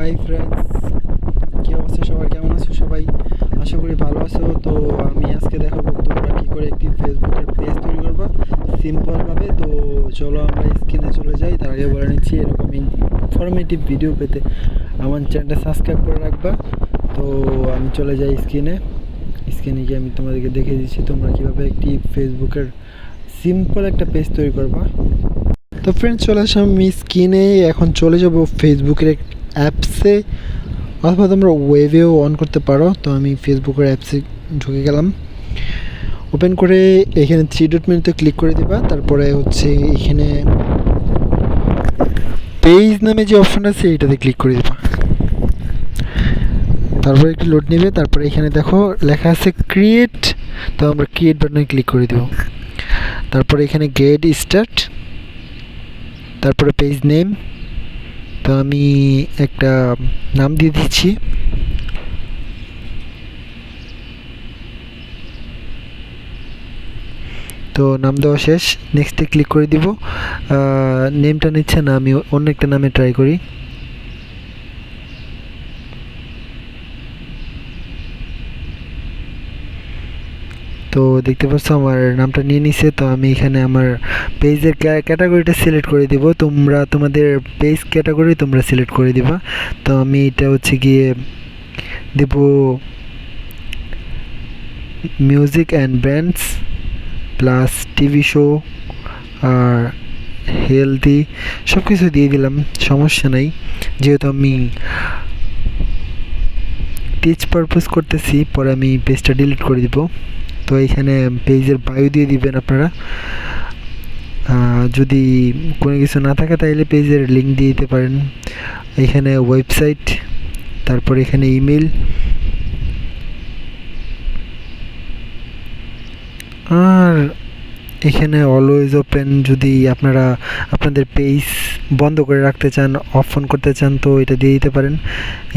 Hi friends, কী অবস্থা সবার? কেমন আছো সবাই? আশা করি ভালো আছো। তো আমি আজকে দেখাবো তোমরা কী করে একটি ফেসবুকের পেজ তৈরি করবা সিম্পলভাবে। তো চলো আমরা স্ক্রিনে চলে যাই। তার আগে বলে নিচ্ছি, এরকম ইনফরমেটিভ ভিডিও পেতে আমার চ্যানেলটা সাবস্ক্রাইব করে রাখবা। তো আমি চলে যাই স্ক্রিনে গিয়ে আমি তোমাদেরকে দেখিয়ে দিচ্ছি তোমরা কীভাবে একটি ফেসবুকের সিম্পল একটা পেজ তৈরি করবা। তো ফ্রেন্ডস, চলে আসলাম আমি স্ক্রিনে। এখন চলে যাব ফেসবুকের অ্যাপসে, অথবা তোমরা ওয়েবেও অন করতে পারো। তো আমি ফেসবুকের অ্যাপসে ঢুকে গেলাম। ওপেন করে এখানে 3 ডট মেনুতে ক্লিক করে দিবা। তারপরে হচ্ছে এখানে পেজ নামে যে অপশন আছে এইটাতে ক্লিক করে দিবা। তারপরে একটু লোড নেবে। তারপরে এখানে দেখো লেখা আছে ক্রিয়েট। তো আমরা ক্রিয়েট বাটনে ক্লিক করে দেব। তারপরে এখানে গেট স্টার্ট, তারপরে পেজ নেম। তো আমি একটা নাম দিয়ে দিচ্ছি। তো নাম দেওয়া শেষ, নেক্সটে ক্লিক করে দিব। নেমটা নিচ্ছে না, আমি অন্য একটা নামে ট্রাই করি। তো দেখতে পাচ্ছ আমার নামটা নিয়ে নিছে। তো আমি এখানে আমার পেজের ক্যাটাগরিটা সিলেক্ট করে দিব। তোমরা তোমাদের পেজ ক্যাটাগরি তোমরা সিলেক্ট করে দিবা। তো আমি এটা হচ্ছে গিয়ে দেব music and bands plus TV show আর হেলদি, সব কিছু দিয়ে দিলাম, সমস্যা নাই। যেহেতু আমি টিচ পারপাস করতেছি, পরে আমি পেজটা ডিলিট করে দিব। তো এইখানে পেজের বায়ো দিয়ে দিবেন আপনারা। যদি কোনো কিছু না থাকে তাহলে পেজের লিঙ্ক দিয়ে দিতে পারেন। এখানে ওয়েবসাইট, তারপর এখানে ইমেল, আর এখানে অলওয়েজ ওপেন। যদি আপনারা আপনাদের পেজ বন্ধ করে রাখতে চান, অফ অন করতে চান, তো এটা দিয়ে দিতে পারেন।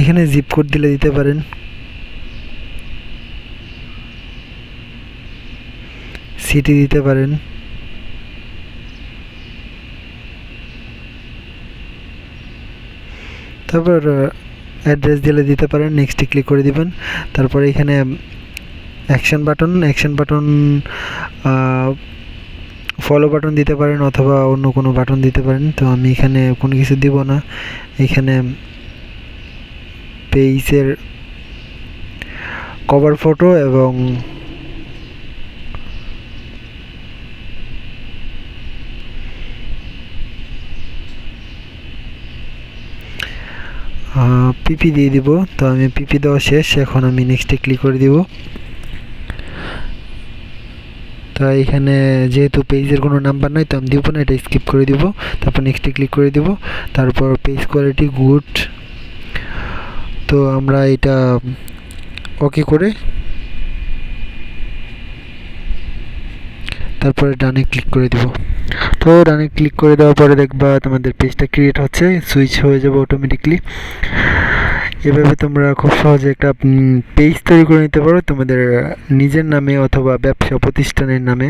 এখানে জিপ কোড দিলে দিতে পারেন, সিটি দিতে পারেন। তারপর অ্যাড্রেস দিলে দিতে পারেন, নেক্সটে ক্লিক করে দিবেন। তারপরে এখানে অ্যাকশন বাটন ফলো বাটন দিতে পারেন, অথবা অন্য কোনো বাটন দিতে পারেন। তো আমি এখানে কোনো কিছু দিব না। এখানে পেজের কভার ফটো এবং পিপি দিয়ে দিব। তো আমি পিপি দেওয়া শেষ, এখন আমি নেক্সটে ক্লিক করে দিব। তো এখানে যেহেতু পেজের কোনো নাম্বার নাই, তো আমি দিব না, এটা স্কিপ করে দিব। তারপর নেক্সটে ক্লিক করে দিব। তারপর পেজ কোয়ালিটি গুড। তো আমরা এটা ওকে করে তারপরে ডানে ক্লিক করে দিব। তো ডানে ক্লিক করে দেওয়ার পরে দেখবা তোমাদের পেজটা ক্রিয়েট হচ্ছে, সুইচ হয়ে যাবে অটোমেটিকলি। এভাবে তোমরা খুব সহজে একটা পেজ তৈরি করে নিতে পারো তোমাদের নিজের নামে অথবা ব্যবসা প্রতিষ্ঠানের নামে।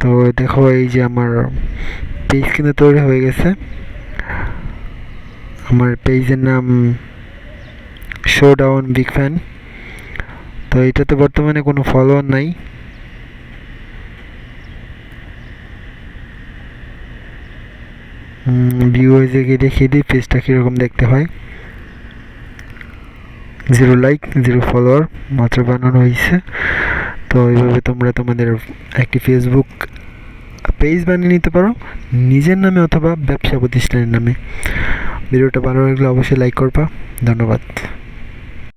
তো দেখো এই যে আমার পেজ কিন্তু তৈরি হয়ে গেছে। আমার পেজের নাম শোডাউন বিগ ফ্যান। তো এটাতে বর্তমানে কোনো ফলোয়ার নাই। ভিউয়ার্সে গিয়ে দেখিয়ে দিই পেজটা কীরকম দেখতে হয়। 0 লাইক 0 ফলোয়ার মাত্র বানানো হয়েছে। তো এইভাবে তোমরা তোমাদের একটি ফেসবুক পেজ বানিয়ে নিতে পারো নিজের নামে অথবা ব্যবসা প্রতিষ্ঠানের নামে। ভিডিওটা ভালো লাগলে অবশ্যই লাইক করবা। ধন্যবাদ।